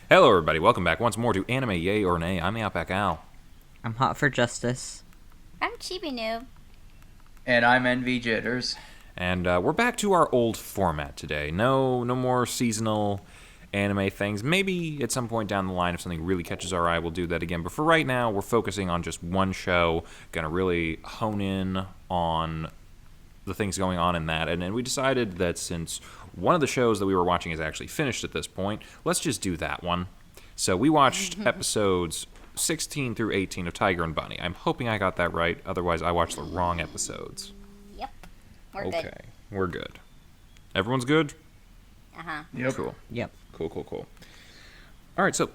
Hello, everybody. Welcome back once more to Anime Yay or Nay. I'm TheOutbackAl. I'm hot for justice. I'm Chibi Noob. And I'm NV Jitters. And we're back to our old format today. No more seasonal anime things. Maybe at some point down the line, if something really catches our eye, we'll do that again. But for right now, we're focusing on just one show. Going to really hone in on the things going on in that. And we decided that since one of the shows that we were watching is actually finished at this point, let's just do that one. So we watched episodes 16 through 18 of Tiger and Bunny. I'm hoping I got that right. Otherwise, I watched the wrong episodes. Yep. We're Okay, good. we're good. Everyone's good? Uh-huh. Yep. Cool. Yep. Cool. All right, so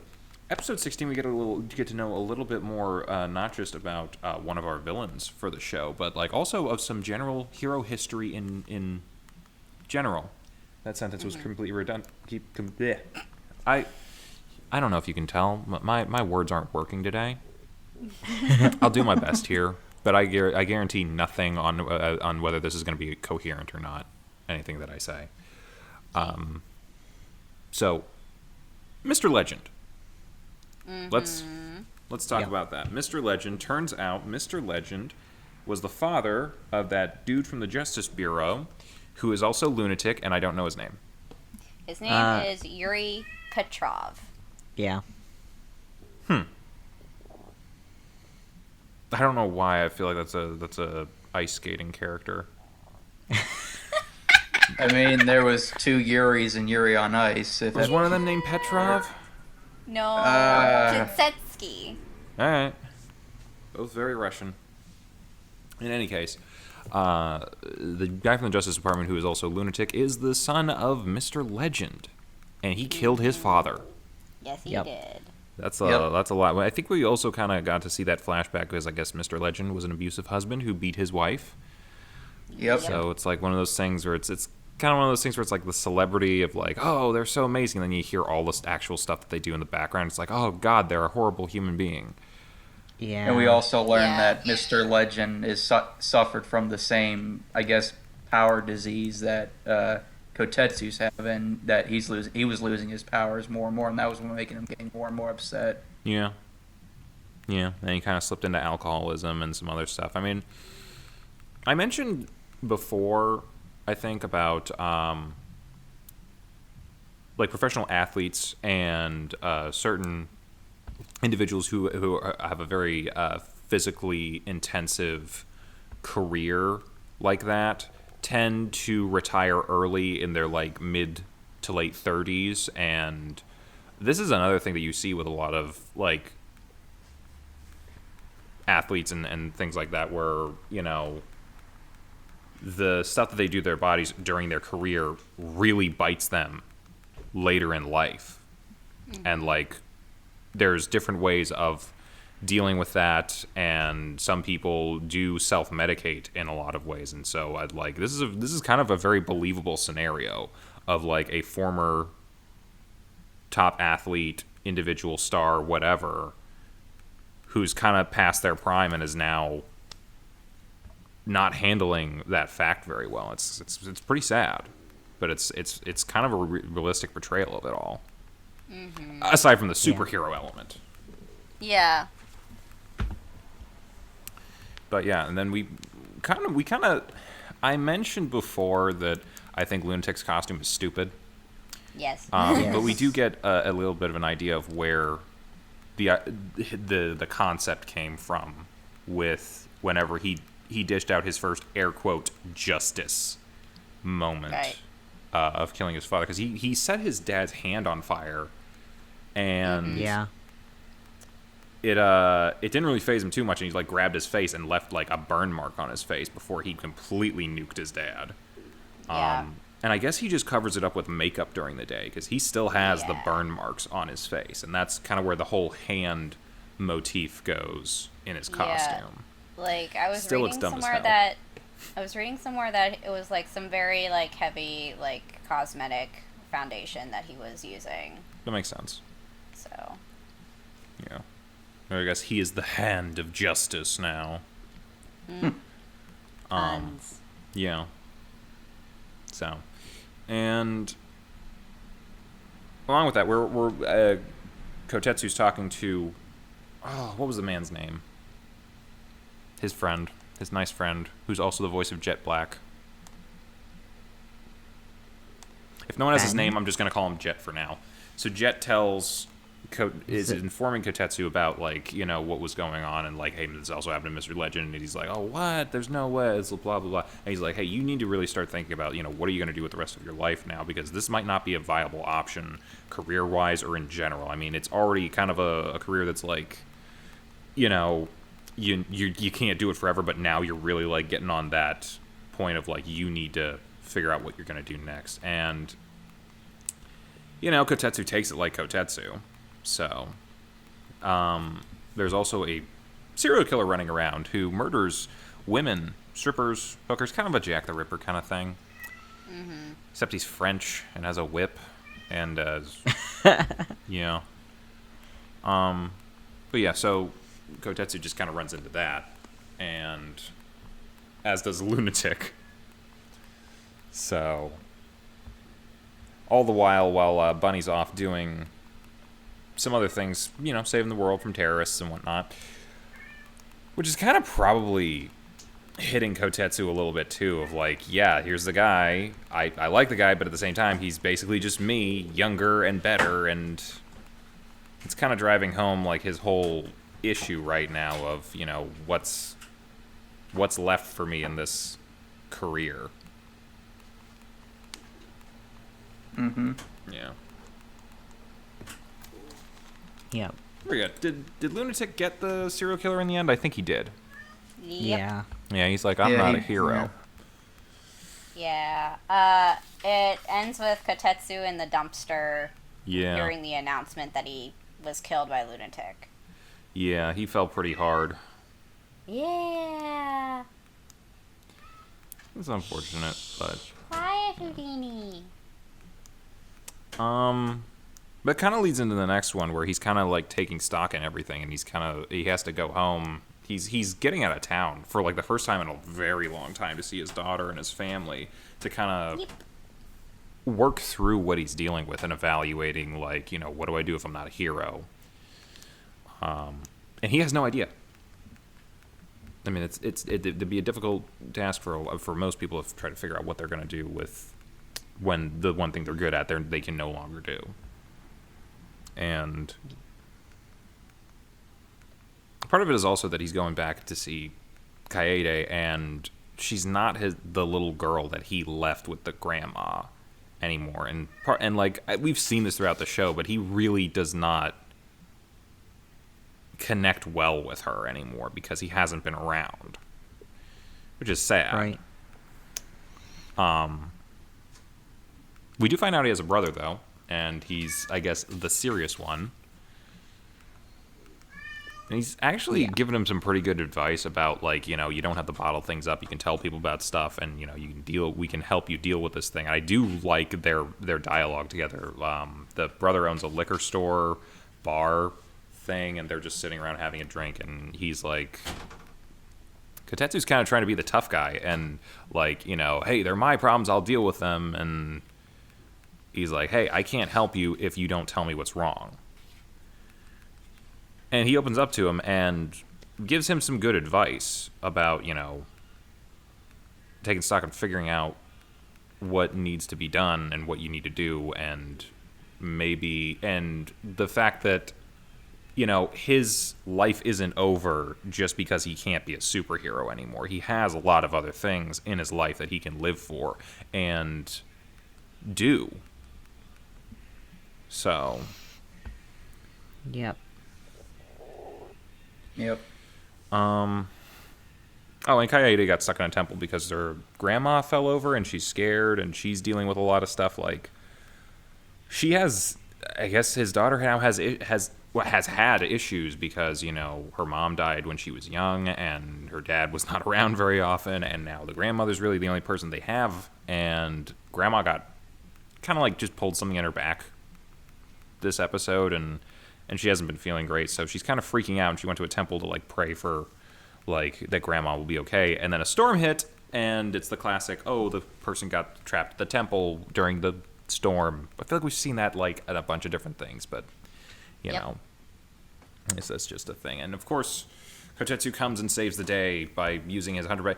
episode 16, we get to know a little bit more, not just about one of our villains for the show, but like also of some general hero history in general. That sentence was completely redundant. I don't know if you can tell. My words aren't working today. I'll do my best here, but I guarantee nothing on whether this is going to be coherent or not. Anything that I say. So, Mr. Legend. Let's talk about that. Mr. Legend. Turns out Mr. Legend was the father of that dude from the Justice Bureau, who is also lunatic, and I don't know his name. His name is Yuri Petrov. Yeah. I don't know why I feel like that's a ice skating character. I mean, there was two Yuris and Yuri on Ice. If Was it, one of them named Petrov? No, Uh. Titsetsky. All right. Both very Russian. In any case, the guy from the Justice Department who is also lunatic is the son of Mr. Legend, and he killed his father. Yes, he Yep. did. That's a lot. I think we also kind of got to see that flashback because I guess Mr. Legend was an abusive husband who beat his wife. Yep. So it's like one of those things where it's kind of one of those things where it's like the celebrity of like, oh, they're so amazing. And then you hear all this actual stuff that they do in the background. It's like, oh, God, they're a horrible human being. Yeah. And we also learned Yeah. that Mr. Legend is suffered from the same, I guess, power disease that Kotetsu's have, and that he was losing his powers more and more, and that was making him getting more and more upset. Yeah. And he kind of slipped into alcoholism and some other stuff. I mean, I mentioned before, I think, about like professional athletes and certain individuals who have a very physically intensive career like that tend to retire early in their like mid to late 30s, and this is another thing that you see with a lot of like athletes and things like that, where you know the stuff that they do to their bodies during their career really bites them later in life. And like there's different ways of dealing with that, and some people do self-medicate in a lot of ways. And so I'd like this is kind of a very believable scenario of like a former top athlete, individual star, whatever, who's kind of past their prime and is now not handling that fact very well. It's pretty sad, but it's kind of a realistic portrayal of it all. Aside from the superhero element. Yeah. But yeah, and then we kind of I mentioned before that I think Lunatic's costume is stupid. Yes. But we do get a little bit of an idea of where the concept came from with whenever he dished out his first air quote justice moment Right. Of killing his father, because he set his dad's hand on fire, and Yeah. it didn't really faze him too much, and he like grabbed his face and left like a burn mark on his face before he completely nuked his dad. Yeah. And I guess he just covers it up with makeup during the day because he still has the Yeah. burn marks on his face, and that's kind of where the whole hand motif goes in his costume. Like I was Still, it's reading dumb as somewhere hell. that it was like some very like heavy like cosmetic foundation that he was using. That makes sense. So Yeah. Or I guess he is the hand of justice now. Puns. Yeah. So, and along with that, we're Kotetsu's talking to, what was the man's name? His friend, his nice friend, who's also the voice of Jet Black. If no one has his Ben? name, I'm just going to call him Jet for now. So Jet is informing Kotetsu about, like, you know, what was going on, and like, hey, this also happened to Mr. Legend, and he's like, oh, what? There's no way, it's blah, blah, blah. And he's like, hey, you need to really start thinking about, you know, what are you going to do with the rest of your life now, because this might not be a viable option career-wise or in general. I mean, it's already kind of a career that's like, you know, you can't do it forever, but now you're really, like, getting on that point of, like, you need to figure out what you're going to do next. And, you know, Kotetsu takes it like Kotetsu. So, there's also a serial killer running around who murders women, strippers, hookers, kind of a Jack the Ripper kind of thing. Mm-hmm. Except he's French and has a whip, and yeah. But yeah, so Kotetsu just kind of runs into that, and as does Lunatic. So, all the while Bunny's off doing some other things, you know, saving the world from terrorists and whatnot, which is kind of probably hitting Kotetsu a little bit too, of like, yeah, here's the guy, I like the guy, but at the same time, he's basically just me, younger and better, and it's kind of driving home, like, his whole issue right now of, you know, what's left for me in this career. Mm-hmm. Yeah. Yep. Very good. Did Lunatic get the serial killer in the end? I think he did. Yep. Yeah. Yeah, he's like, I'm Yeah, not he- a hero. Yeah. It ends with Kotetsu in the dumpster Yeah. hearing the announcement that he was killed by Lunatic. Yeah, he fell pretty hard. Yeah. It's unfortunate, but Quiet, Houdini. but kind of leads into the next one where he's kind of like taking stock in everything, and he has to go home. He's getting out of town for like the first time in a very long time to see his daughter and his family, to kind of Yep. work through what he's dealing with and evaluating, like, you know, what do I do if I'm not a hero? And he has no idea. I mean, it'd be a difficult task for most people to try to figure out what they're going to do with when the one thing they're good at they can no longer do. And part of it is also that he's going back to see Kaede, and she's not the little girl that he left with the grandma anymore. And like, we've seen this throughout the show, but he really does not connect well with her anymore because he hasn't been around, which is sad. Right. We do find out he has a brother, though, and he's, I guess, the serious one. And he's actually given him some pretty good advice about, like, you know, you don't have to bottle things up. You can tell people about stuff, and, you know, we can help you deal with this thing. I do like their dialogue together. The brother owns a liquor store, bar thing, and they're just sitting around having a drink, and he's like, Kotetsu's kind of trying to be the tough guy, and, like, you know, hey, they're my problems, I'll deal with them, and he's like, hey, I can't help you if you don't tell me what's wrong. And he opens up to him and gives him some good advice about, you know, taking stock and figuring out what needs to be done and what you need to do, and the fact that, you know, his life isn't over just because he can't be a superhero anymore. He has a lot of other things in his life that he can live for and do. So. Yep. Yep. Oh, and Kaede got stuck in a temple because her grandma fell over and she's scared and she's dealing with a lot of stuff. Like, she has, I guess his daughter now has had issues because, you know, her mom died when she was young and her dad was not around very often, and now the grandmother's really the only person they have, and grandma got kind of like just pulled something in her back this episode, and she hasn't been feeling great, so she's kind of freaking out, and she went to a temple to, like, pray for, like, that grandma will be okay, and then a storm hit, and it's the classic, oh, the person got trapped at the temple during the storm. I feel like we've seen that, like, at a bunch of different things, but You Yep. know, that's just a thing. And of course, Kotetsu comes and saves the day by using his 100 power.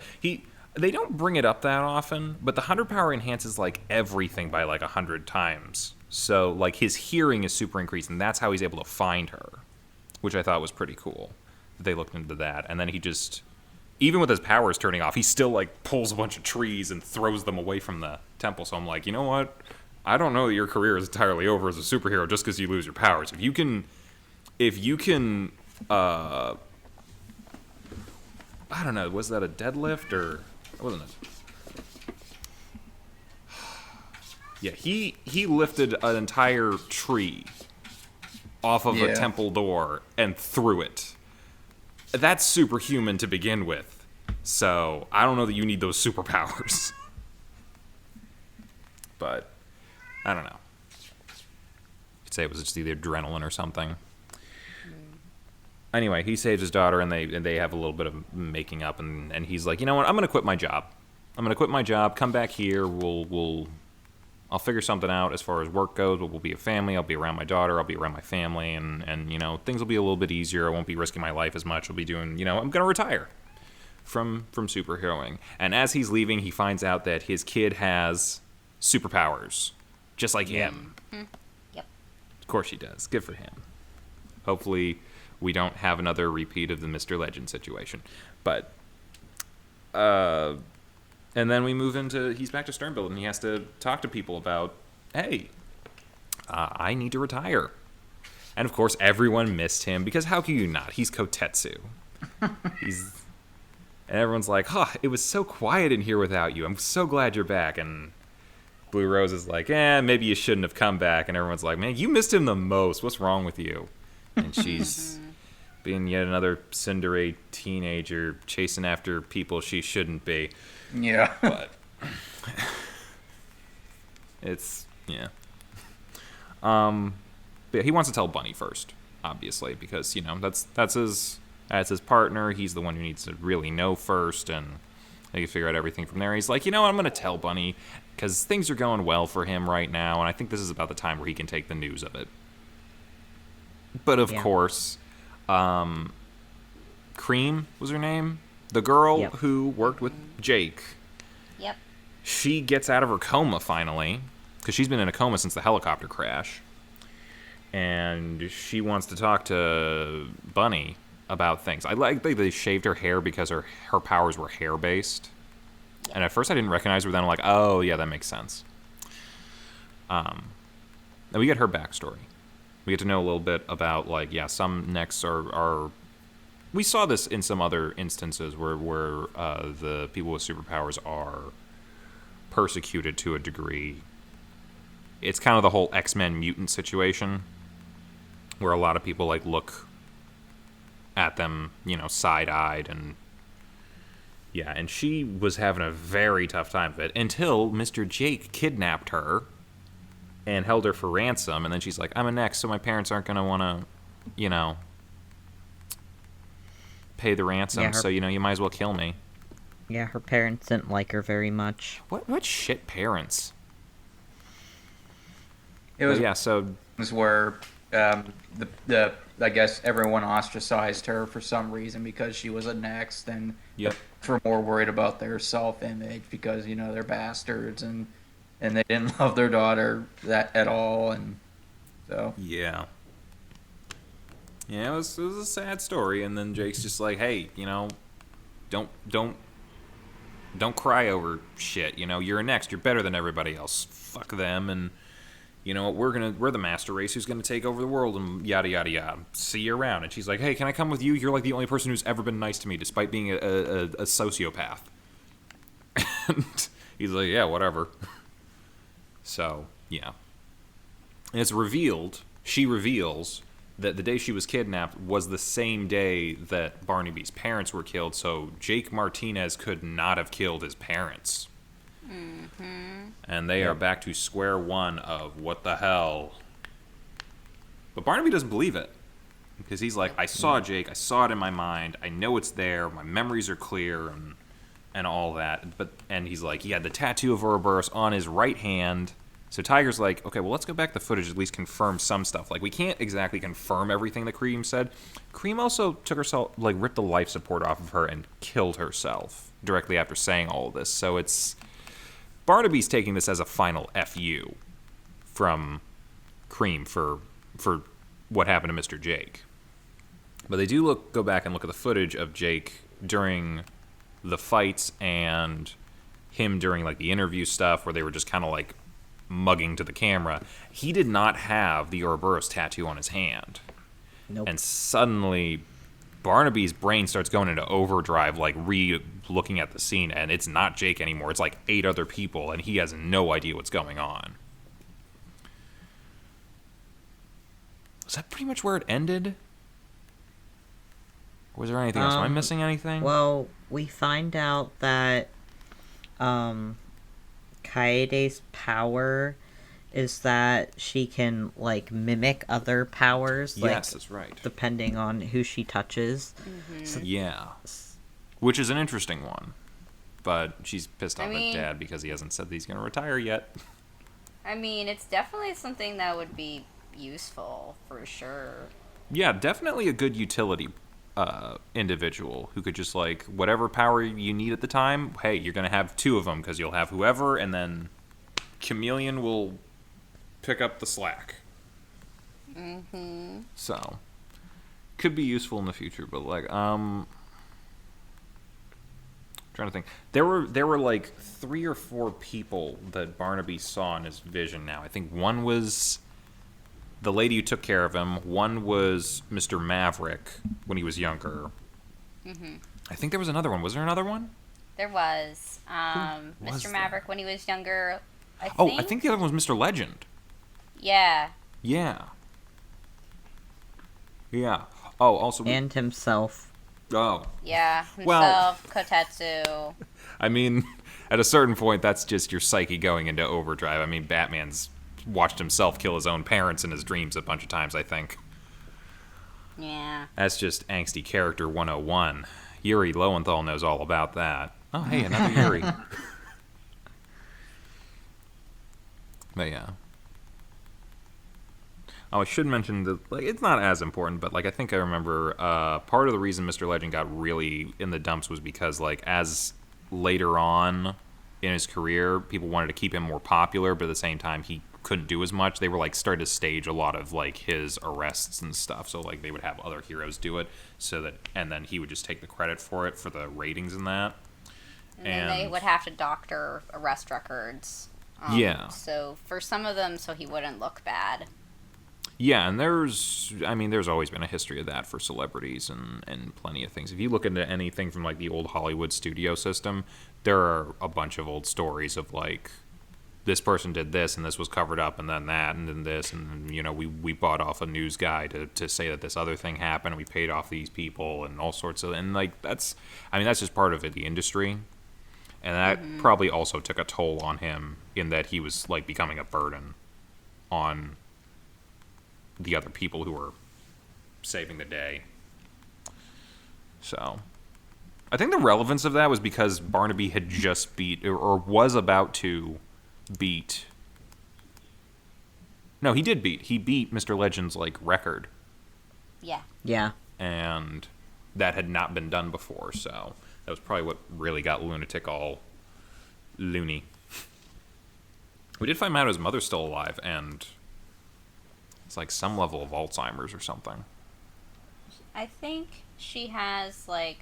They don't bring it up that often, but the 100 power enhances like everything by like 100 times. So like his hearing is super increased, and that's how he's able to find her, which I thought was pretty cool. They looked into that, and then he just, even with his powers turning off, he still like pulls a bunch of trees and throws them away from the temple. So I'm like, you know what? I don't know that your career is entirely over as a superhero just because you lose your powers. If you can, I don't know, was that a deadlift or wasn't it? Yeah, he lifted an entire tree off of a temple door and threw it. That's superhuman to begin with. So, I don't know that you need those superpowers. But, I don't know. You'd say it was just either adrenaline or something. Anyway, he saves his daughter, and they have a little bit of making up, and he's like, you know what, I'm going to quit my job. Come back here, I'll figure something out as far as work goes, but we'll be a family. I'll be around my daughter. I'll be around my family. And you know, things will be a little bit easier. I won't be risking my life as much. I'll be doing, you know, I'm going to retire from superheroing. And as he's leaving, he finds out that his kid has superpowers, just like him. Yep. Of course he does. Good for him. Hopefully we don't have another repeat of the Mr. Legend situation. But, and then we move into, he's back to Sternbilt, and he has to talk to people about, hey, I need to retire. And of course, everyone missed him, because how can you not? He's Kotetsu. And everyone's like, it was so quiet in here without you. I'm so glad you're back. And Blue Rose is like, maybe you shouldn't have come back. And everyone's like, man, you missed him the most. What's wrong with you? And she's being yet another tsundere teenager chasing after people she shouldn't be. Yeah. But it's, yeah. But he wants to tell Bunny first, obviously, because, you know, that's his partner. He's the one who needs to really know first, and they can figure out everything from there. He's like, you know what, I'm going to tell Bunny, because things are going well for him right now, and I think this is about the time where he can take the news of it. But of course, Cream was her name? The girl who worked with Jake. Yep. She gets out of her coma finally, because she's been in a coma since the helicopter crash. And she wants to talk to Bunny about things. I like that they shaved her hair because her powers were hair-based. Yep. And at first I didn't recognize her, then I'm like, oh, yeah, that makes sense. And we get her backstory. We get to know a little bit about, like, some necks are we saw this in some other instances where the people with superpowers are persecuted to a degree. It's kind of the whole X-Men mutant situation, where a lot of people like look at them, you know, side-eyed, and she was having a very tough time of it until Mr. Jake kidnapped her and held her for ransom, and then she's like, I'm a next, so my parents aren't going to want to, you know, pay the ransom, so, you know, you might as well kill me. Yeah, her parents didn't like her very much. What shit parents? It was, so... It was where the I guess everyone ostracized her for some reason because she was a next, and were more worried about their self-image because, you know, they're bastards, and they didn't love their daughter at all, and so... Yeah, it was a sad story, and then Jake's just like, hey, you know, don't cry over shit, you know, you're a next, you're better than everybody else, fuck them, and, you know, we're the master race who's gonna take over the world, and yada yada yada, see you around. And she's like, hey, can I come with you? You're like the only person who's ever been nice to me, despite being a sociopath. And he's like, yeah, whatever. So, yeah. And it's revealed, she reveals, that the day she was kidnapped was the same day that Barnaby's parents were killed, so Jake Martinez could not have killed his parents. Mm-hmm. And they are back to square one of what the hell. But Barnaby doesn't believe it, because he's like, I saw Jake, I saw it in my mind, I know it's there, my memories are clear, and all that. And he's like, he had the tattoo of Ouroboros on his right hand, So Tiger's like, okay, well, let's go back to the footage, at least confirm some stuff. Like, we can't exactly confirm everything that Cream said. Cream also took herself, like, ripped the life support off of her and killed herself directly after saying all of this. So it's... Barnaby's taking this as a final FU from Cream for what happened to Mr. Jake. But they do go back and look at the footage of Jake during the fights and him during, like, the interview stuff where they were just kind of, like, mugging to the camera. He did not have the Ouroboros tattoo on his hand. Nope. And suddenly, Barnaby's brain starts going into overdrive, like, looking at the scene, and it's not Jake anymore. It's, like, 8 other people, and he has no idea what's going on. Was that pretty much where it ended? Was there anything else? Am I missing anything? Well, we find out that Kaede's power is that she can, like, mimic other powers. Like, yes, that's right. depending on who she touches. So, Yeah. Which is an interesting one. But she's pissed off mean- at Dad because he hasn't said that he's going to retire yet. I mean, it's definitely something that would be useful for sure. Yeah, definitely a good utility individual who could just, like, whatever power you need at the time, hey, you're going to have 2 of them because you'll have whoever, and then Chameleon will pick up the slack. Mm-hmm. So, could be useful in the future, but, like, trying to think. There were like 3 or 4 people that Barnaby saw in his vision now. I think one was the lady who took care of him. One was Mr. Maverick when he was younger. Mm-hmm. I think there was another one. Was there another one? There was. Who was Mr. Maverick there? when he was younger. I think the other one was Mr. Legend. Yeah. Yeah. Yeah. Oh, also... and himself. Oh. Yeah. Well- Himself, Kotetsu. I mean, at a certain point, that's just your psyche going into overdrive. I mean, Batman's watched himself kill his own parents in his dreams a bunch of times, I think. Yeah. That's just angsty character 101. Yuri Lowenthal knows all about that. Oh, hey, another Yuri. But yeah. Oh, I should mention that, like, it's not as important, but, like, I think I remember part of the reason Mr. Legend got really in the dumps was because, like, as later on in his career, people wanted to keep him more popular, but at the same time, he couldn't do as much. They were, like, starting to stage a lot of, like, his arrests and stuff, so, like, they would have other heroes do it, so that, and then he would just take the credit for it, for the ratings and that. And then they would have to doctor arrest records. Yeah. So for some of them, so he wouldn't look bad. Yeah, and there's always been a history of that for celebrities and plenty of things. If you look into anything from, like, the old Hollywood studio system, there are a bunch of old stories of, like, this person did this, and this was covered up, and then that, and then this, and, you know, we bought off a news guy to say that this other thing happened, and we paid off these people, and all sorts of, and, like, that's just part of it, the industry. And that probably also took a toll on him in that he was, like, becoming a burden on the other people who were saving the day. So, I think the relevance of that was because Barnaby had just beat, or was about to beat... No, he beat Mr. Legend's, like, record. Yeah. Yeah. And that had not been done before, so that was probably what really got Lunatic all loony. We did find out his mother's still alive, and it's like some level of Alzheimer's or something. I think she has, like,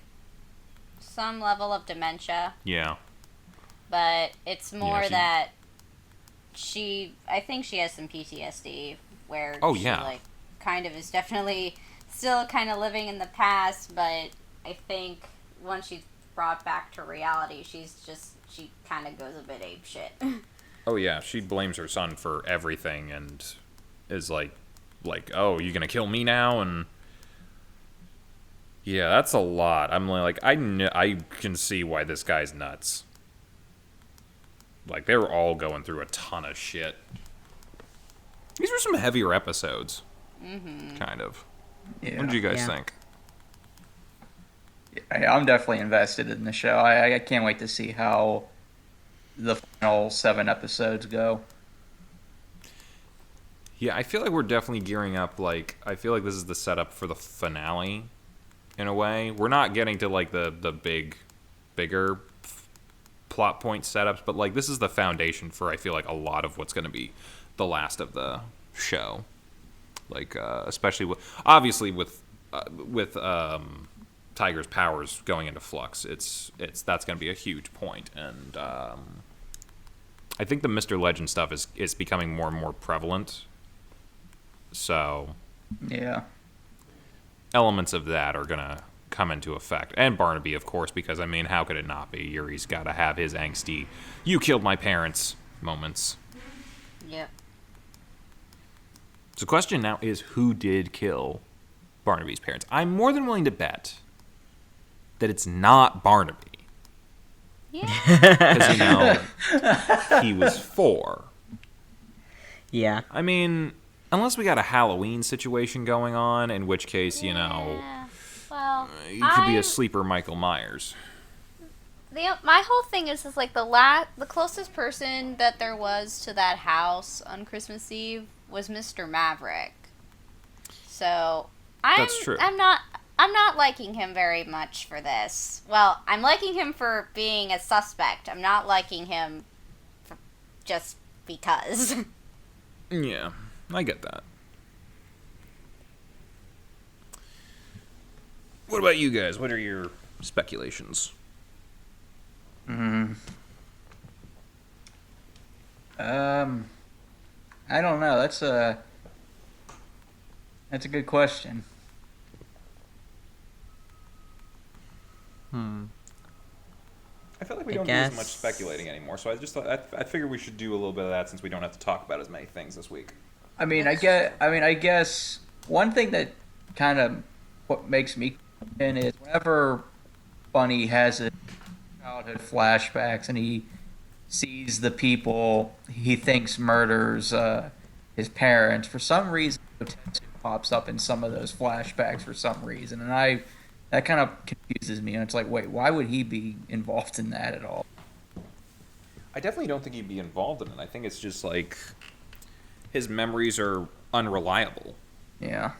some level of dementia, Yeah. but it's more she- that I think she has some PTSD where Oh, she, yeah. like, kind of is definitely still kind of living in the past, but I think once she's brought back to reality, she kind of goes a bit apeshit. Oh, yeah. She blames her son for everything and is like, oh, you gonna kill me now? And yeah, that's a lot. I'm like, I can see why this guy's nuts. Like, they were all going through a ton of shit. These were some heavier episodes. Mm-hmm. Kind of. Yeah. What did you guys Yeah. think? I'm definitely invested in the show. I can't wait to see how the final 7 episodes go. Yeah, I feel like we're definitely gearing up. Like, I feel like this is the setup for the finale, in a way. We're not getting to like the bigger plot point setups, but like this is the foundation for I feel like a lot of what's going to be the last of the show. Like, especially obviously with Tiger's powers going into flux, it's that's going to be a huge point, and I think the Mr. Legend stuff is becoming more and more prevalent. So, Yeah. elements of that are gonna come into effect, and Barnaby, of course, because I mean, how could it not be? Yuri's got to have his angsty "you killed my parents" moments. Yep. So, the question now is, who did kill Barnaby's parents? I'm more than willing to bet that it's not Barnaby, Yeah. because you know he was 4. Yeah. I mean, unless we got a Halloween situation going on, in which case, you know, Yeah. Well, you could be a sleeper Michael Myers. my whole thing is like the closest person that there was to that house on Christmas Eve was Mr. Maverick. So That's true. I'm not liking him very much for this. Well, I'm liking him for being a suspect. I'm not liking him for just because. Yeah, I get that. What about you guys? What are your speculations? I don't know. That's a good question. I feel like we I don't do as guess- much speculating anymore, so I just thought I figured we should do a little bit of that since we don't have to talk about as many things this week. I guess one thing that kind of what makes me in is whenever Bunny has his childhood flashbacks and he sees the people he thinks murders his parents, for some reason Tetsu pops up in some of those flashbacks for some reason, and that kind of confuses me. And it's like, wait, why would he be involved in that at all? I definitely don't think he'd be involved in it. I think it's just like his memories are unreliable. Yeah.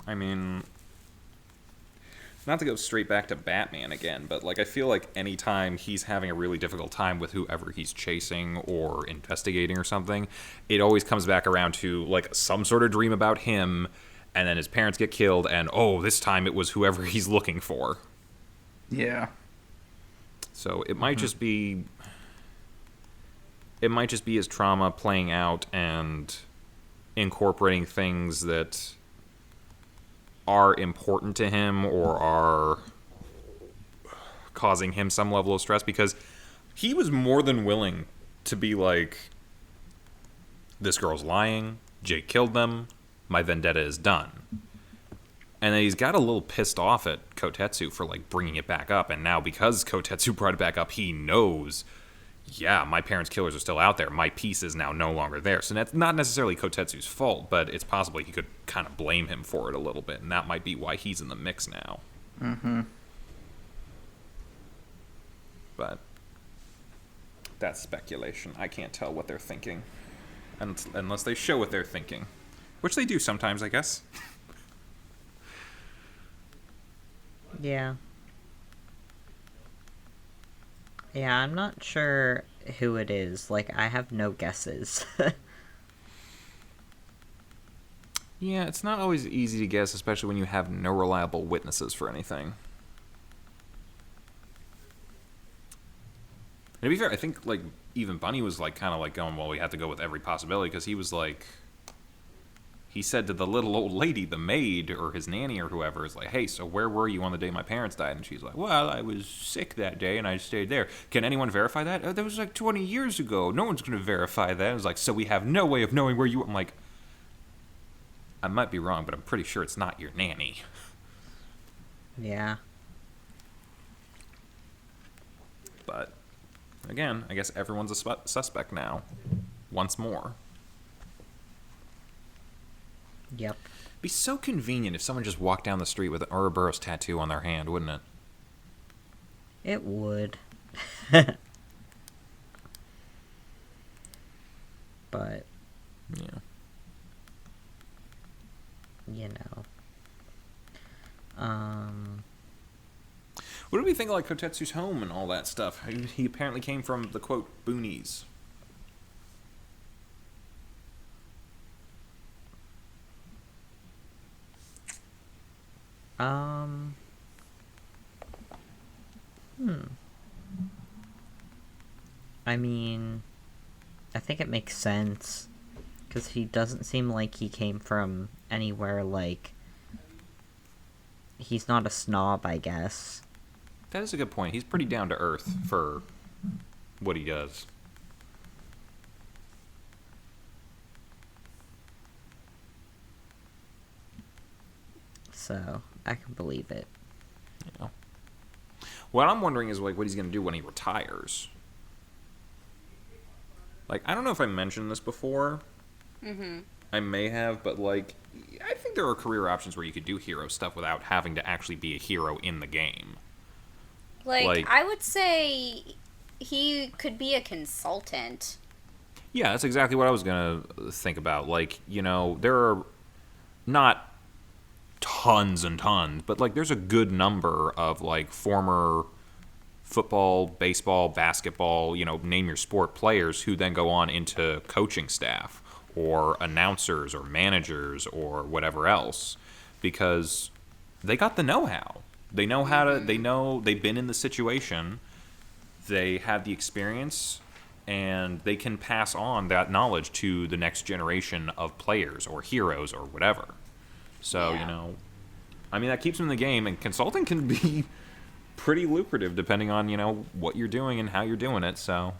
I mean, not to go straight back to Batman again, but like I feel like anytime he's having a really difficult time with whoever he's chasing or investigating or something, it always comes back around to like some sort of dream about him, and then his parents get killed, and oh, this time it was whoever he's looking for. Yeah. So it might just be his trauma playing out and incorporating things that are important to him or are causing him some level of stress, because he was more than willing to be like, this girl's lying, Jake killed them, my vendetta is done. And then he's got a little pissed off at Kotetsu for like bringing it back up, and now because Kotetsu brought it back up, he knows, yeah, my parents' killers are still out there. My piece is now no longer there. So that's not necessarily Kotetsu's fault, but it's possible he could kind of blame him for it a little bit, and that might be why he's in the mix now. Mm-hmm. But that's speculation. I can't tell what they're thinking unless they show what they're thinking, which they do sometimes, I guess. Yeah. Yeah, I'm not sure who it is. Like, I have no guesses. Yeah, it's not always easy to guess, especially when you have no reliable witnesses for anything. And to be fair, I think, like, even Bunny was, like, kind of, like, going, well, we have to go with every possibility, because he was, like, he said to the little old lady, the maid, or his nanny, or whoever, is like, hey, so where were you on the day my parents died? And she's like, well, I was sick that day, and I stayed there. Can anyone verify that? That was, like, 20 years ago. No one's going to verify that. It was like, so we have no way of knowing where you were. I'm like, I might be wrong, but I'm pretty sure it's not your nanny. Yeah. But, again, I guess everyone's a suspect now. Once more. Yep. It'd be so convenient if someone just walked down the street with an Ouroboros tattoo on their hand, wouldn't it? It would. but Yeah. you know. What do we think of like Kotetsu's home and all that stuff? He apparently came from the quote boonies. I mean, I think it makes sense because he doesn't seem like he came from anywhere like. He's not a snob, I guess. That is a good point. He's pretty down to earth for what he does. So, I can believe it. You know. What I'm wondering is like what he's going to do when he retires. Like, I don't know if I mentioned this before. Mm-hmm. I may have, but like, I think there are career options where you could do hero stuff without having to actually be a hero in the game. Like, I would say he could be a consultant. Yeah, that's exactly what I was going to think about. Like, you know, there are not tons and tons, but like there's a good number of like former football, baseball, basketball, you know, name your sport players who then go on into coaching staff or announcers or managers or whatever else because they got the know-how. They know how to, they've been in the situation, they have the experience, and they can pass on that knowledge to the next generation of players or heroes or whatever. So, you know, I mean, that keeps them in the game, and consulting can be pretty lucrative depending on, you know, what you're doing and how you're doing it, so.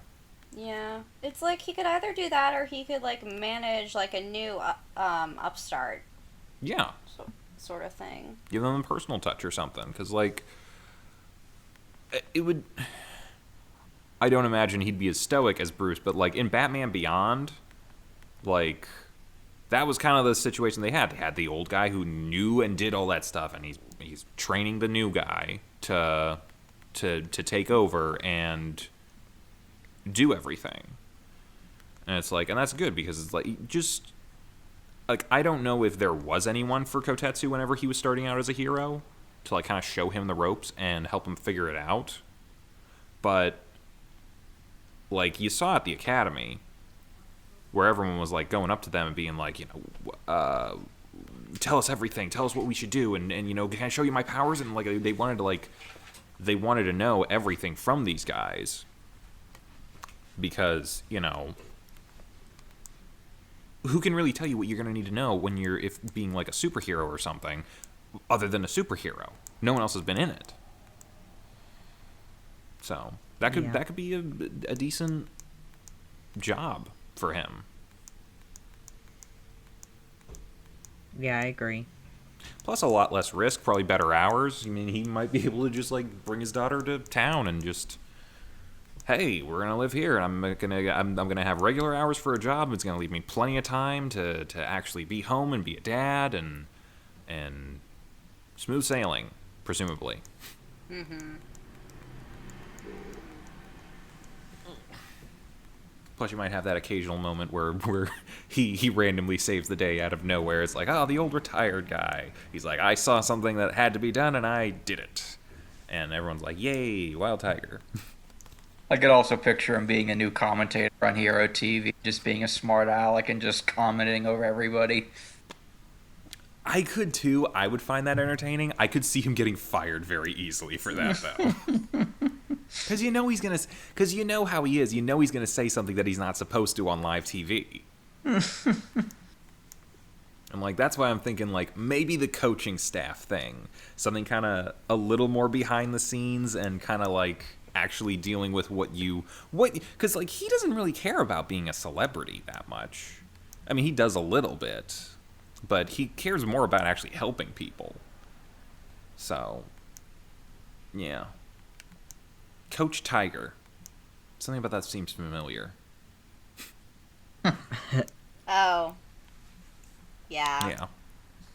Yeah. It's like he could either do that or he could, like, manage, like, a new upstart. Yeah. Sort of thing. Give them a personal touch or something, because, like, it would... I don't imagine he'd be as stoic as Bruce, but, like, in Batman Beyond, like... That was kind of the situation they had. They had the old guy who knew and did all that stuff, and he's training the new guy to take over and do everything. And it's like, and that's good because it's like just like I don't know if there was anyone for Kotetsu whenever he was starting out as a hero to like kind of show him the ropes and help him figure it out. But like you saw at the academy, where everyone was like going up to them and being like, you know, tell us everything, tell us what we should do, and you know, can I show you my powers? And like they wanted to know everything from these guys because, you know, who can really tell you what you're going to need to know when you're being like a superhero or something other than a superhero? No one else has been in it. So that could be a decent job for him. Yeah, I agree. Plus a lot less risk, probably better hours. I mean, he might be able to just like bring his daughter to town and just, hey, we're gonna live here, and I'm gonna have regular hours for a job. It's gonna leave me plenty of time to actually be home and be a dad and smooth sailing, presumably. Mm-hmm. Plus, you might have that occasional moment where he randomly saves the day out of nowhere. It's like, oh, the old retired guy. He's like, I saw something that had to be done, and I did it. And everyone's like, yay, Wild Tiger. I could also picture him being a new commentator on Hero TV, just being a smart aleck and just commenting over everybody. I could, too. I would find that entertaining. I could see him getting fired very easily for that, though. Because you know he's going to... Because you know how he is. You know he's going to say something that he's not supposed to on live TV. I'm like, that's why I'm thinking, like, maybe the coaching staff thing. Something kind of a little more behind the scenes and kind of, like, actually dealing with what... Because, like, he doesn't really care about being a celebrity that much. I mean, he does a little bit. But he cares more about actually helping people. So, yeah. Coach Tiger. Something about that seems familiar. Oh. Yeah.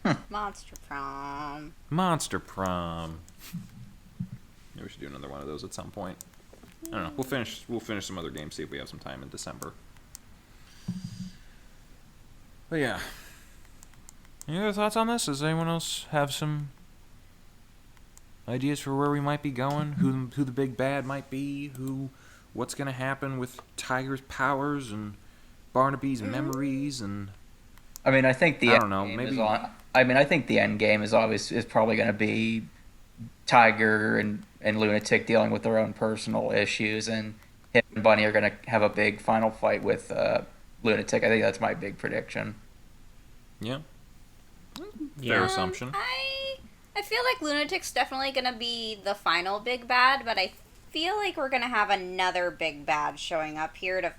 Yeah. Monster Prom. Monster Prom. Maybe we should do another one of those at some point. I don't know. We'll finish some other games, see if we have some time in December. But yeah. Any other thoughts on this? Does anyone else have some ideas for where we might be going? Who the big bad might be? What's gonna happen with Tiger's powers and Barnaby's memories and I mean, I think the I end don't know, game maybe- is on. I mean, I think the end game is probably going to be Tiger and Lunatic dealing with their own personal issues, and him and Bunny are going to have a big final fight with Lunatic. I think that's my big prediction. yeah, Yeah. fair assumption. I feel like Lunatic's definitely gonna be the final big bad, but I feel like we're gonna have another big bad showing up here to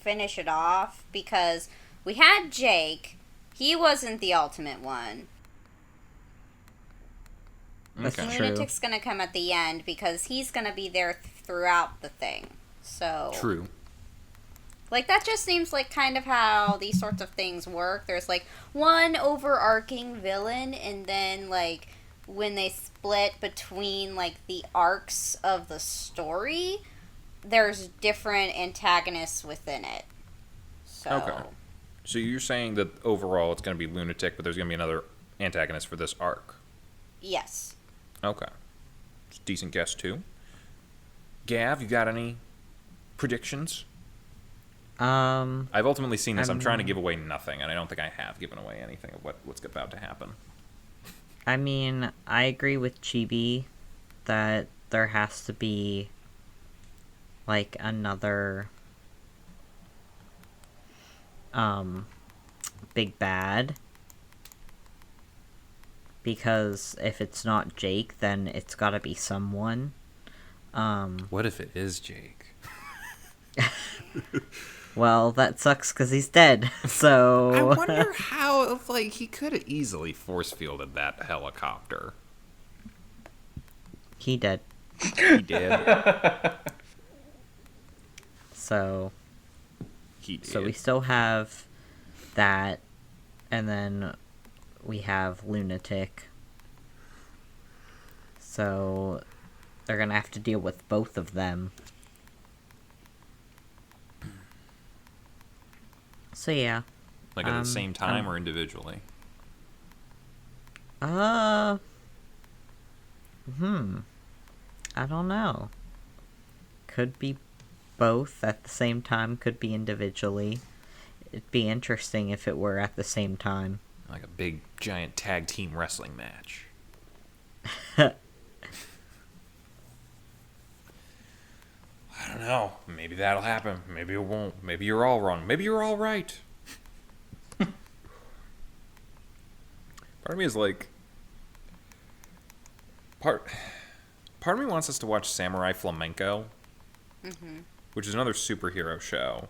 finish it off, because we had Jake. He wasn't the ultimate one. That's Okay. true. Lunatic's gonna come at the end because he's gonna be there throughout the thing. So True. like, that just seems like kind of how these sorts of things work. There's like one overarching villain, and then like when they split between like the arcs of the story, there's different antagonists within it. So Okay. So you're saying that overall it's going to be Lunatic, but there's going to be another antagonist for this arc. yes. Okay. It's a decent guess, too. Gav, you got any predictions? I've ultimately seen this. I'm trying to give away nothing, and I don't think I have given away anything of what's about to happen. I mean, I agree with Chibi that there has to be like another big bad, because if it's not Jake, then it's got to be someone. What if it is Jake? Well, that sucks because he's dead. So I wonder how, if, like, he could have easily force-fielded that helicopter. he dead. He did. So He did. So we still have that, and then we have Lunatic. So they're gonna have to deal with both of them. So yeah. Like, at the same time or individually? I don't know. Could be both at the same time, could be individually. It'd be interesting if it were at the same time. Like a big, giant tag team wrestling match. I don't know. Maybe that'll happen. Maybe it won't. Maybe you're all wrong. Maybe you're all right. Part of me is like... Part of me wants us to watch Samurai Flamenco, which is another superhero show.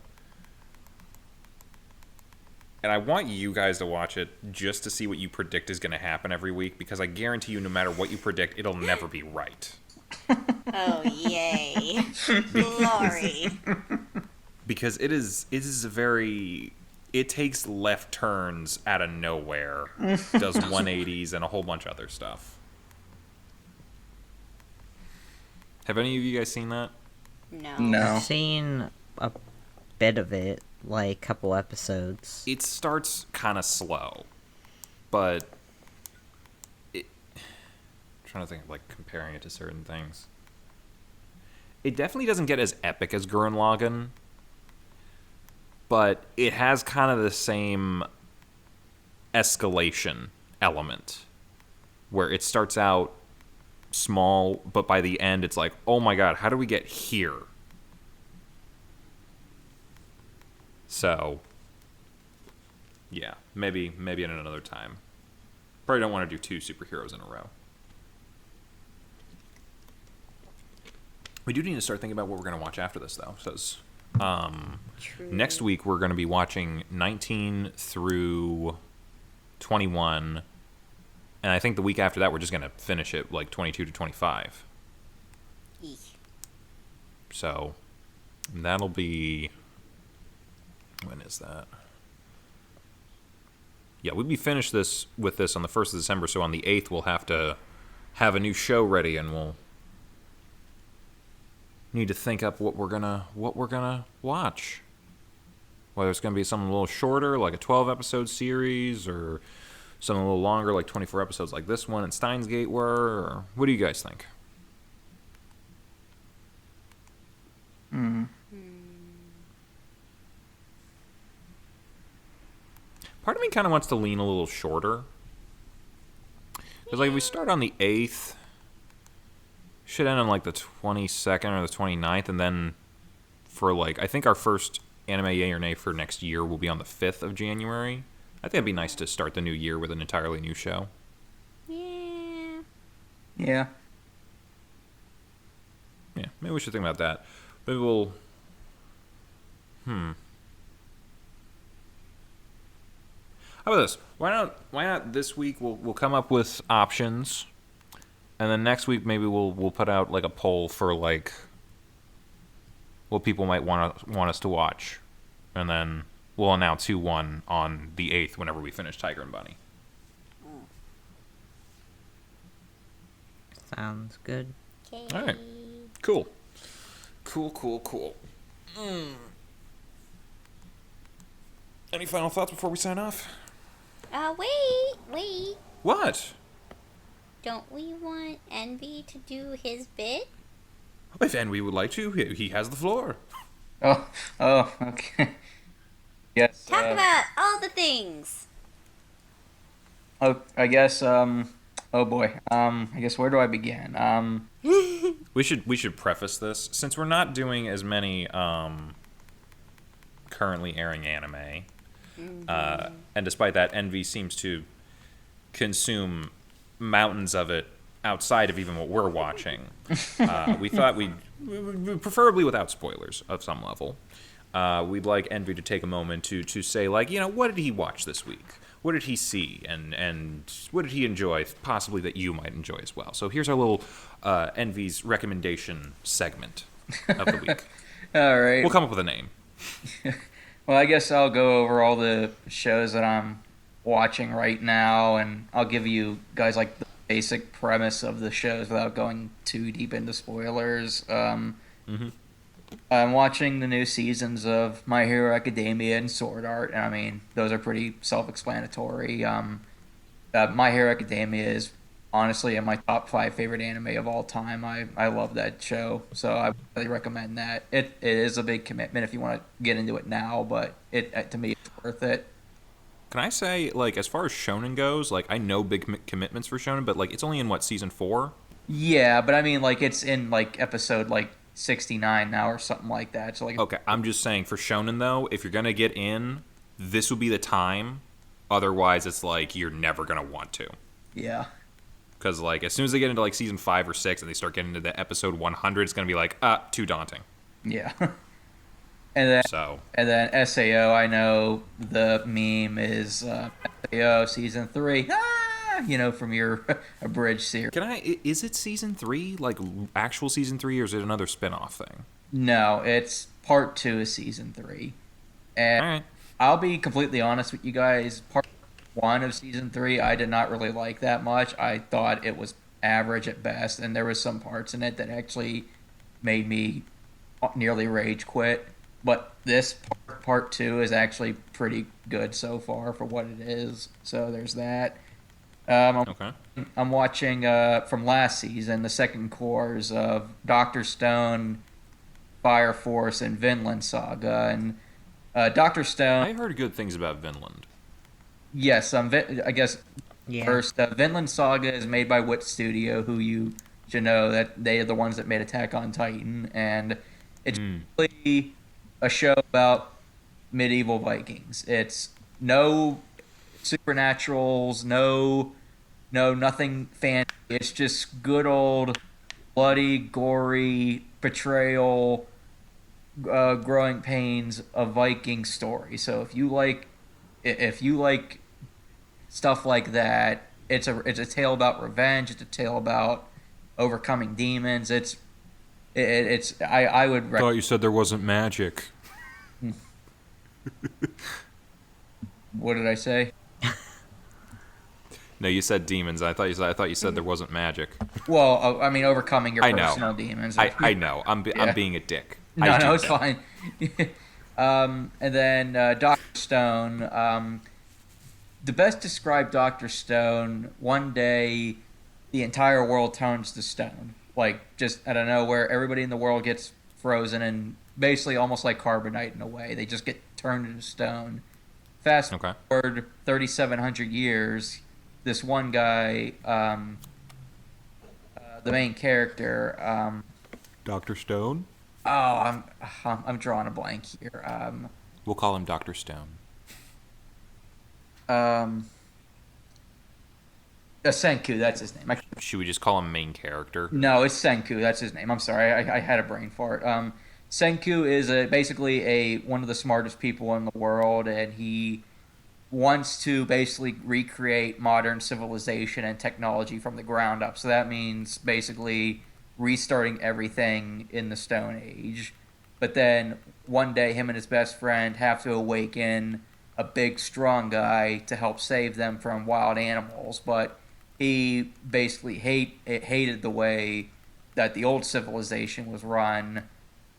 And I want you guys to watch it just to see what you predict is going to happen every week, because I guarantee you, no matter what you predict, it'll never be right. Oh, yay. Glory. Because it is a very... It takes left turns out of nowhere, does 180s, and a whole bunch of other stuff. Have any of you guys seen that? No. No. I've seen a bit of it, like a couple episodes. It starts kind of slow, but I'm trying to think of, like, comparing it to certain things. It definitely doesn't get as epic as Gurren Lagann, but it has kind of the same escalation element, where it starts out small, but by the end it's like, oh my god, how do we get here? So, yeah, maybe at another time. Probably don't want to do 2 superheroes in a row. We do need to start thinking about what we're going to watch after this, though. Because True. next week we're going to be watching 19 through 21, and I think the week after that we're just going to finish it like 22 to 25. Eek. So that'll be... When is that? Yeah, we'll be finished with this on the 1st of December, so on the 8th we'll have to have a new show ready, and we'll need to think up what we're gonna watch. Whether it's going to be something a little shorter, like a 12-episode series, or something a little longer, like 24 episodes like this one and Steins Gate were, or what do you guys think? Part of me kind of wants to lean a little shorter. Because, like, if we start on the 8th, should end on, like, the 22nd or the 29th, and then for, like, I think our first anime yay or nay for next year will be on the 5th of January. I think it'd be nice to start the new year with an entirely new show. Yeah. Yeah. Yeah, maybe we should think about that. Maybe we'll... How about this? Why not this week we'll come up with options, and then next week maybe we'll put out like a poll for like what people might want us to watch, and then we'll announce who won on the 8th whenever we finish Tiger and Bunny. Sounds good. Okay. All right. Cool. Any final thoughts before we sign off? Wait. What? Don't we want Envy to do his bit? If Envy would like to, he has the floor. Oh, okay. Yes. Talk about all the things. Oh, I guess. Oh boy. I guess where do I begin? We should preface this, since we're not doing as many currently airing anime, and despite that, Envy seems to consume mountains of it outside of even what we're watching. We thought we'd preferably without spoilers of some level. We'd like Envy to take a moment to say, like, you know, what did he watch this week? What did he see? And what did he enjoy, possibly that you might enjoy as well? So here's our little Envy's recommendation segment of the week. All right. We'll come up with a name. Well, I guess I'll go over all the shows that I'm watching right now, and I'll give you guys like the basic premise of the shows without going too deep into spoilers. I'm watching the new seasons of My Hero Academia and Sword Art, and I mean, those are pretty self-explanatory. My Hero Academia is honestly in my top 5 favorite anime of all time. I love that show, so I really recommend that. It is a big commitment if you want to get into it now, but to me, it's worth it. Can I say, like, as far as shonen goes, like, I know big commitments for shonen, but, like, it's only in, what, season 4? Yeah, but I mean, like, it's in, like, episode, like, 69 now or something like that. So, like, Okay, I'm just saying, for shonen, though, if you're going to get in, this would be the time. Otherwise, it's like, you're never going to want to. yeah. Because, like, as soon as they get into, like, season 5 or 6 and they start getting into the episode 100, it's going to be like, too daunting. Yeah. And then SAO, I know the meme is SAO season 3. From your abridged series. Is it season 3? Like, actual season 3, or is it another spin-off thing? No, it's part 2 of season 3. And Alright. I'll be completely honest with you guys. Part 1 of season 3, I did not really like that much. I thought it was average at best, and there was some parts in it that actually made me nearly rage quit. But this part 2 is actually pretty good so far for what it is. So there's that. Okay. I'm watching from last season the second course of Dr. Stone, Fire Force, and Vinland Saga. And Dr. Stone. I heard good things about Vinland. Yes, I guess Yeah. first, Vinland Saga is made by Wit Studio, who you should know that they are the ones that made Attack on Titan, and it's really a show about medieval Vikings. It's no supernaturals, no nothing fancy. It's just good old bloody, gory portrayal, growing pains of Viking story. So if you like stuff like that, it's a tale about revenge. It's a tale about overcoming demons. I would I thought you said there wasn't magic. What did I say? No, you said demons. I thought you said there wasn't magic. Well, I mean, overcoming your I know. personal demons. I know. I'm being a dick. No, it's fine. And then Dr. Stone. The best described Dr. Stone, one day the entire world turns to stone. Like, just out of nowhere, everybody in the world gets frozen and basically almost like carbonite in a way. They just get turned into stone. Fast forward 3,700 years, this one guy, the main character, Dr. Stone? I'm drawing a blank here. We'll call him Dr. Stone. Senku, that's his name. Should we just call him main character? No, it's Senku. That's his name. I'm sorry, I had a brain fart. Senku is basically one of the smartest people in the world, and he wants to basically recreate modern civilization and technology from the ground up. So that means basically restarting everything in the Stone Age. But then one day, him and his best friend have to awaken a big, strong guy to help save them from wild animals. But he basically hated the way that the old civilization was run,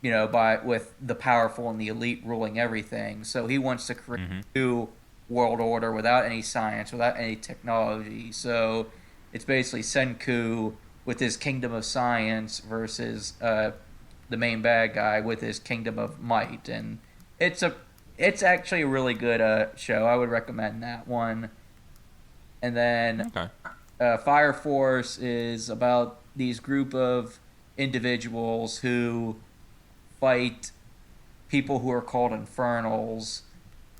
with the powerful and the elite ruling everything. So he wants to create a new world order without any science, without any technology. So it's basically Senku with his kingdom of science versus the main bad guy with his kingdom of might. And it's actually a really good show. I would recommend that one. And then Fire Force is about these group of individuals who fight people who are called infernals,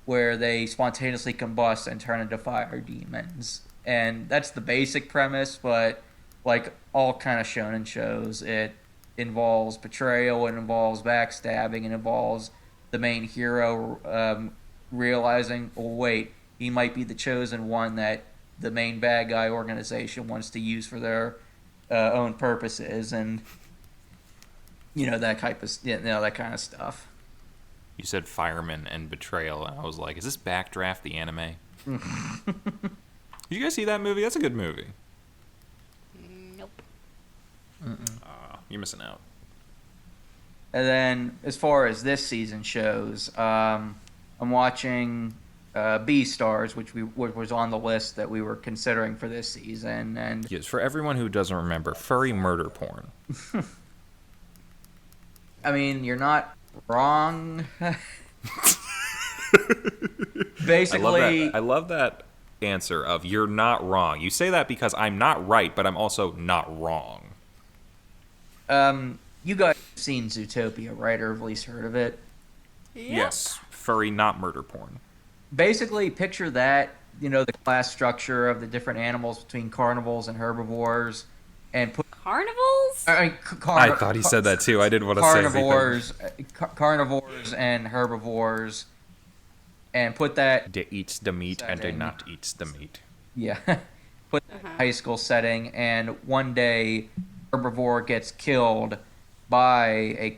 where they spontaneously combust and turn into fire demons. And that's the basic premise, but like all kind of shonen shows, it involves betrayal, it involves backstabbing, it involves the main hero realizing, oh wait, he might be the chosen one that the main bad guy organization wants to use for their own purposes, and that kind of stuff. You said fireman and betrayal, and I was like, is this Backdraft the anime? Did you guys see that movie? That's a good movie. Nope. You're missing out. And then, as far as this season shows, I'm watching Beastars, which was on the list that we were considering for this season. And yes, for everyone who doesn't remember, furry murder porn. I mean, you're not wrong. Basically, I love that answer of you're not wrong. You say that because I'm not right, but I'm also not wrong. You guys have seen Zootopia, right? Or at least heard of it? Yep. Yes, furry, not murder porn. Basically, picture that, the class structure of the different animals between carnivores and herbivores, and put Carnivals? I thought he said that too. I didn't want to say anything. Carnivores and herbivores, and put that. They eats the meat and they not eats the meat. Yeah, put that in a high school setting, and one day, herbivore gets killed by a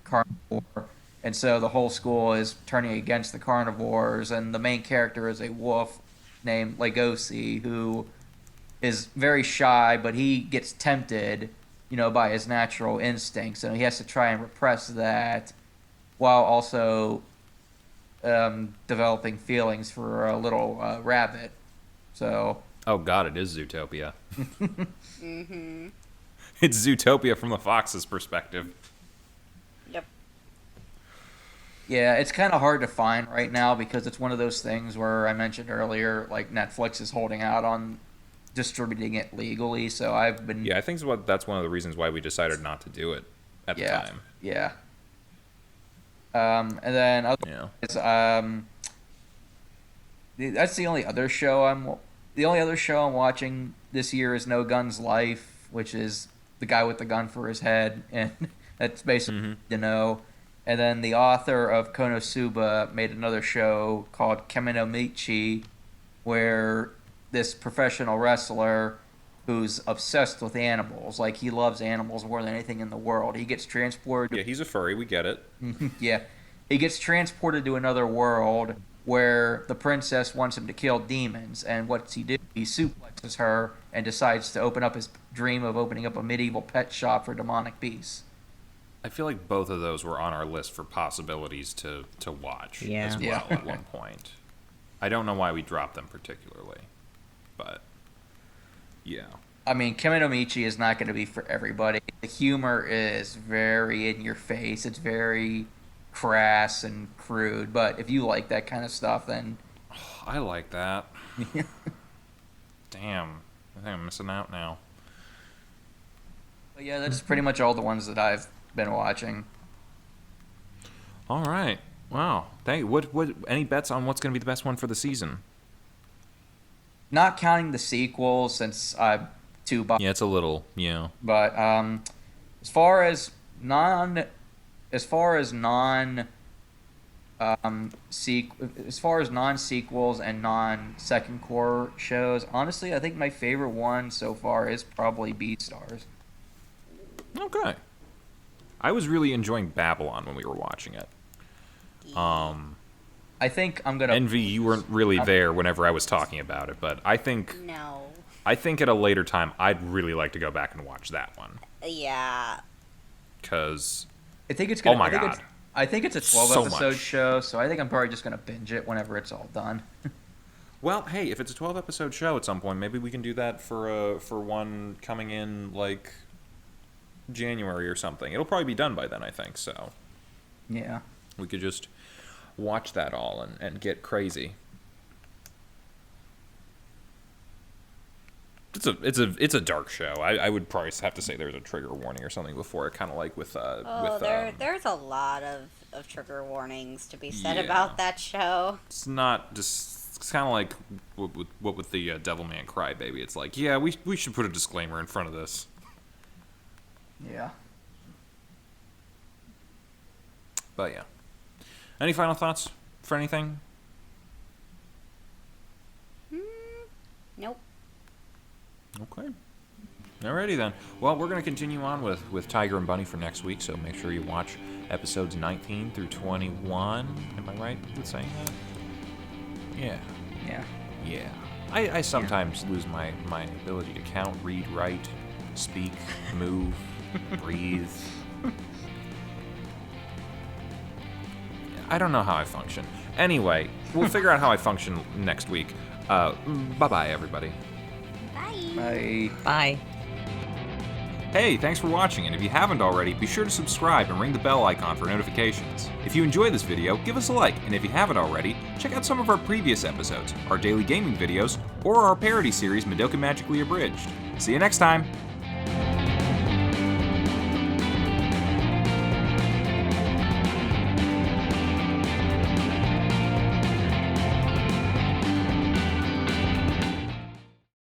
carnivore, and so the whole school is turning against the carnivores, and the main character is a wolf named Legosi, who is very shy, but he gets tempted, by his natural instincts, and he has to try and repress that while also developing feelings for a little rabbit. So. Oh God, it is Zootopia. Mm-hmm. It's Zootopia from the fox's perspective. Yep. Yeah, it's kind of hard to find right now because it's one of those things where I mentioned earlier, like Netflix is holding out on distributing it legally. So I've been. Yeah, I think that's one of the reasons why we decided not to do it at the time. Yeah. And then that's the only other show The only other show I'm watching this year is No Gun's Life, which is the guy with the gun for his head, and that's basically And then the author of Konosuba made another show called Kemino Michi, where this professional wrestler who's obsessed with animals, like he loves animals more than anything in the world. He gets transported. Yeah, he's a furry. We get it. Yeah, he gets transported to another world where the princess wants him to kill demons, and what's he do? He suplexes her and decides to open up his dream of opening up a medieval pet shop for demonic beasts. I feel like both of those were on our list for possibilities to watch as well Yeah. at one point. I don't know why we dropped them particularly, but yeah. I mean, Kimonomichi is not going to be for everybody. The humor is very in your face. It's very crass and crude. But if you like that kind of stuff, then I like that. Damn. I think I'm missing out now. but yeah, that's pretty much all the ones that I've been watching. All right. Wow. What any bets on what's going to be the best one for the season? Not counting the sequels, since I'm too biased. Yeah, it's a little, But as far as non sequels and non second core shows, honestly, I think my favorite one so far is probably Beastars. Okay. I was really enjoying Babylon when we were watching it. I think I'm gonna Envy, you weren't really there whenever I was talking about it, but I think No. at a later time I'd really like to go back and watch that one Yeah. because I think it's gonna. Oh my I think God. It's, I think it's a 12 So episode much. show, so I think I'm probably just gonna binge it whenever it's all done. well, hey, if it's a 12 episode show at some point, maybe we can do that for one coming in like January or something. It'll probably be done by then, I think. So Yeah. we could just watch that all and get crazy. It's a dark show. I would probably have to say there's a trigger warning or something before it, kind of like with There's a lot of trigger warnings to be said Yeah. about that show. it's not just it's kind of like what with the Devilman Crybaby. It's like, yeah, we should put a disclaimer in front of this. Yeah. But yeah. Any final thoughts for anything? Nope. Okay. Alrighty then. Well, we're going to continue on with Tiger and Bunny for next week, so make sure you watch episodes 19 through 21. Am I right with saying that? Yeah. Yeah. Yeah. I sometimes lose my ability to count, read, write, speak, move, breathe. I don't know how I function. Anyway, we'll figure out how I function next week. Bye-bye, everybody. Bye. Bye. Hey, thanks for watching, and if you haven't already, be sure to subscribe and ring the bell icon for notifications. If you enjoyed this video, give us a like, and if you haven't already, check out some of our previous episodes, our daily gaming videos, or our parody series Madoka Magically Abridged. See you next time!